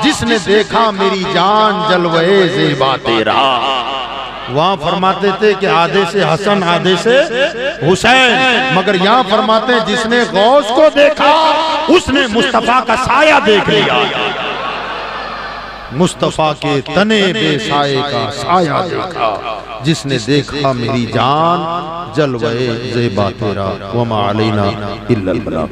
जिसने देखा मेरी जान जलवे ज़ेबा तेरा। वहां फरमाते थे कि आधे से हसन आधे से हुसैन, मगर यहाँ फरमाते हैं जिसने गौस को देखा उसने मुस्तफा का साया देख लिया। मुस्तफा के तने बेसाए का साया देखा, जिसने देखा मेरी जान जलवे ज़ेबा तेरा। वमा अलैना इल्लल बलाग।